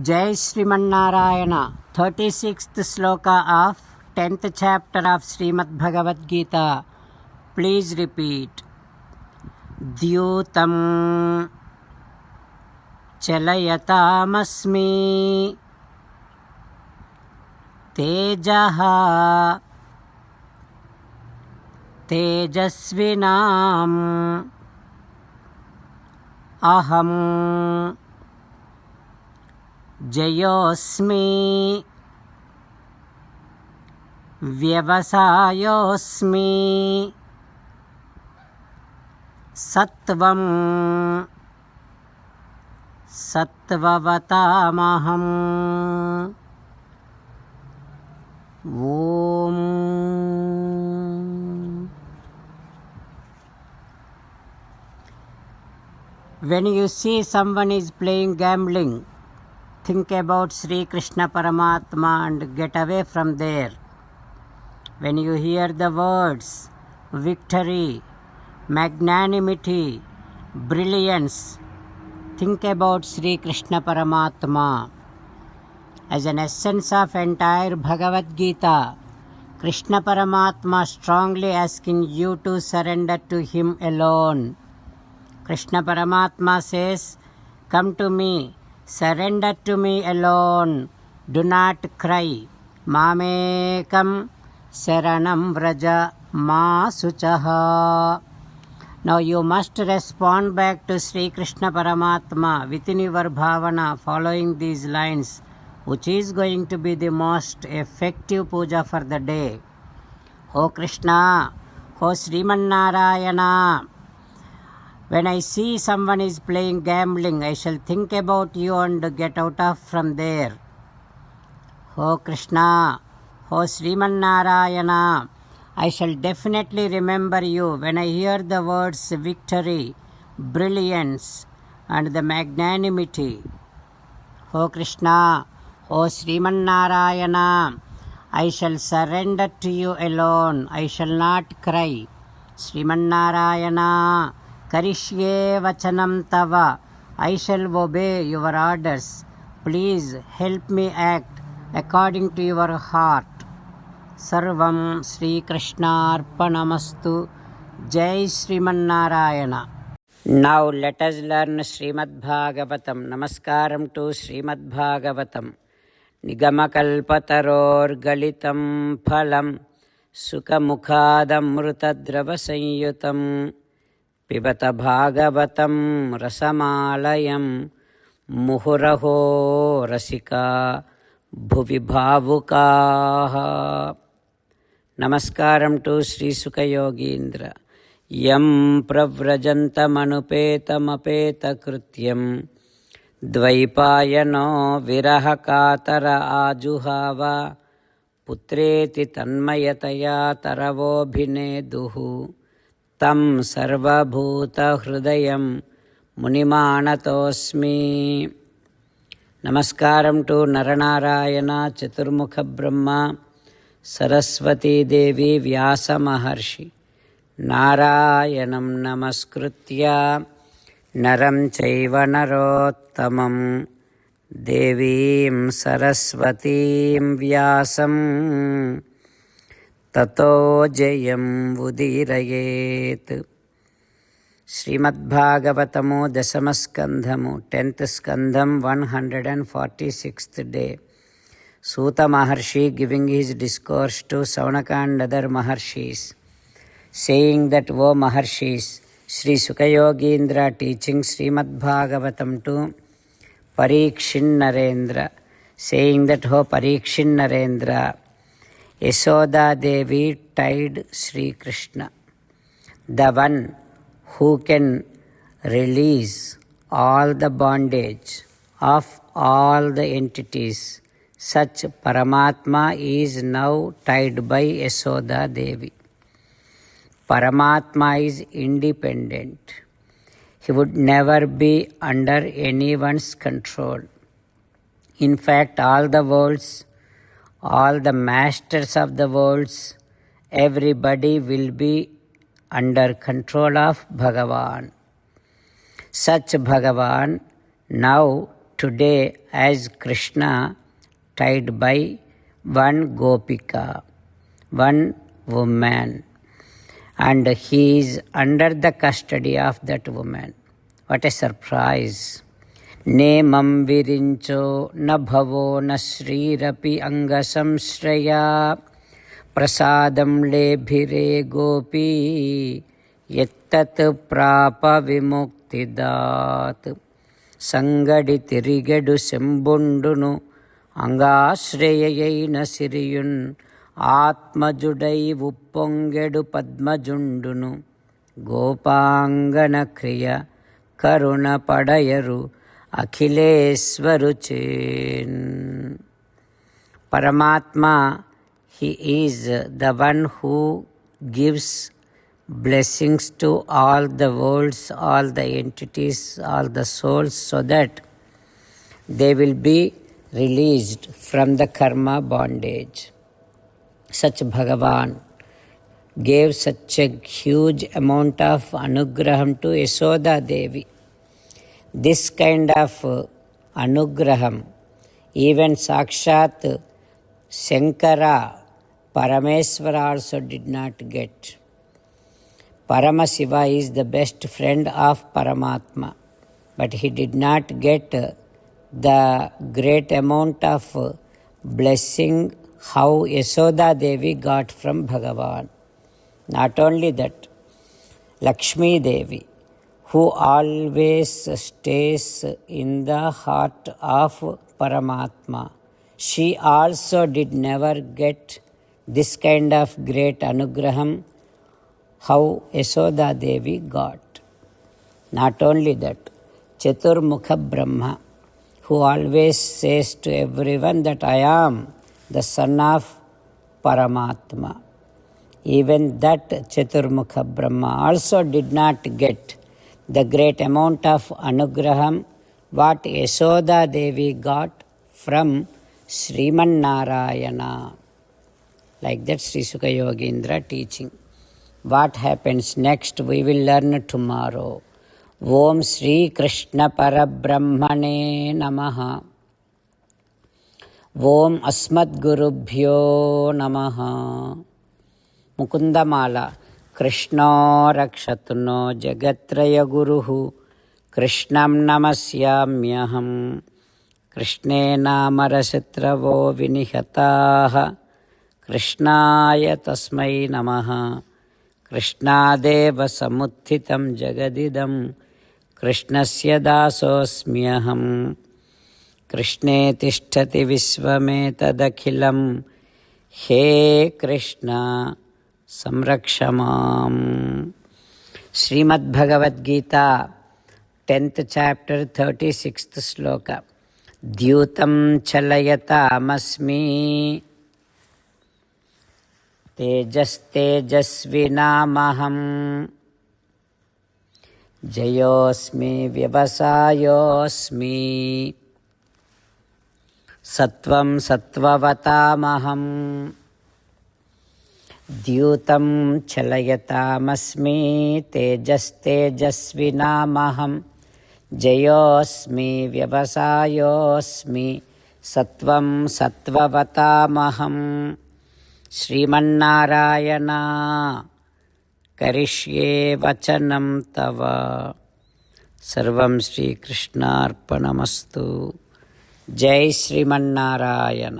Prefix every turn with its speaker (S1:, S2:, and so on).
S1: Jai Srimanarayana, 36th sloka of 10th chapter of Srimad Bhagavad Gita. Please repeat. Dyutam chalayatamasmi tejaha tejasvinam aham जयोस्मि व्यवसायोस्मि सत्वं सत्ववतामहम् ॐ When you see someone is playing gambling, think about Sri Krishna Paramatma and get away from there. When you hear the words victory, magnanimity, brilliance, think about Sri Krishna Paramatma. As an essence of entire Bhagavad Gita, Krishna Paramatma strongly asking you to surrender to Him alone. Krishna Paramatma says, "Come to me. Surrender to me alone. Do not cry. Mamekam saranam vraja ma suchaha." Now you must respond back to Sri Krishna Paramatma within your bhavana following these lines, which is going to be the most effective puja for the day. O Krishna, O Sriman Narayana, when I see someone is playing gambling, I shall think about you and get out of from there. O Krishna, O Sriman Narayana, I shall definitely remember you when I hear the words victory, brilliance, and the magnanimity. O Krishna, O Sriman Narayana, I shall surrender to you alone. I shall not cry. Sriman Narayana, Karishye vachanam tava. I shall obey your orders. Please help me act according to your heart. Sarvam Sri Krishnarpanamastu. Jai Sriman Narayana. Now let us learn Srimad Bhagavatam. Namaskaram to Srimad Bhagavatam. Nigamakalpataror galitam phalam sukamukhadamrutadrava sanyutam पिबत भागवतं रसमालयं मुहुरहो रसिका भुवि भावुकाः. नमस्कारं to Shri सुखयोगीन्द्र. यं प्रव्रजन्तमनुपेतमपेतकृत्यं द्वैपायनो विरहकातर आजुहाव पुत्रेति तन्मयतया तरवोऽभिनेदुः तं सर्वभूतहृदयं मुनिमानतोऽस्मि. नमस्कारं to Narnarayan चतुर्मुख ब्रह्मा सरस्वती देवी व्यास महर्षि. नारायणं नमस्कृत्य नरं चैव नरोत्तमं देवीं सरस्वतीं व्यासं ततो जयं उदीरयेत्. శ్రీమద్భాగవతము దశమస్కంధము 10th స్కంధం 146th day. Suta Maharshi giving his discourse to Saunaka and other Maharshis, saying that, O Maharshis, Sri Sukayogindra teaching Srimad Bhagavatam to Parikshin Narendra, saying that, O Parikshin Narendra, Yasoda Devi tied Sri Krishna, the one who can release all the bondage of all the entities. Such Paramatma is now tied by Yasoda Devi. Paramatma is independent. He would never be under anyone's control. In fact, all the worlds, all the masters of the worlds, everybody will be under control of Bhagavan. Such Bhagavan now today as Krishna tied by one gopika, one woman, and he is under the custody of that woman. What a surprise! Nemam virincho na bhavo na srirapi angasamshraya prasadam lebhire gopi yettat prapa vimuktidat సంగడి తిరిగెడు శంబుండును అంగాశ్రయయైన సిరియున్ ఆత్మజుడై ఉప్పొంగెడు పద్మజుండును గోపాంగన క్రియ కరుణ పడయరు అఖిలేశ్వరు చేన్. పరమాత్మ, he is the one who gives blessings to all the worlds, all the entities, all the souls, so that they will be released from the karma bondage. Such Bhagavan gave such a huge amount of anugraham to Yashoda Devi. This kind of anugraham even Sakshat Shankara, Parameswara also did not get. Paramashiva is the best friend of Paramatma, but he did not get the great amount of blessing how Yashoda Devi got from Bhagavan. Not only that, Lakshmi Devi, who always stays in the heart of Paramatma, she also did never get this kind of great anugraham how Yashoda Devi got. Not only that, Chaturmukha Brahma, who always says to everyone that I am the son of Paramatma, even that Chaturmukha Brahma also did not get the great amount of anugraham what Yashoda Devi got from Sriman Narayana. Like that Sri Sukha Yogendra teaching. What happens next we will learn tomorrow. Om Sri Krishna Parabrahmane Namaha. Om Asmad Gurubhyo Namaha. Mukundamala. Krishna Rakshatuno Jagatraya Guruhu Krishnam Namasyamyaham. Krishne Namarasitravo Vinihataha Krishnaya Tasmai Namaha. Krishnadeva samuthitam jagadidam Krishnasya dasosmyaham. Krishne tishtati visvametadakhilam. He Krishna samrakshamam. Srimad Bhagavad Gita, 10th chapter, 36th sloka. Dyutam chalayatāmasmi तेजस्तेजस्विनामहं जयोऽस्मि व्यवसायोऽस्मि सत्वं सत्त्ववतामहं द्यूतं चलयतामस्मि तेजस्तेजस्विनामहं जयोऽस्मि व्यवसायोऽस्मि सत्वं सत्त्ववतामहं श्रीमन्नारायणा करिष्ये वचनं तव. सर्वं श्रीकृष्णार्पणमस्तु. जय श्रीमन्नारायण.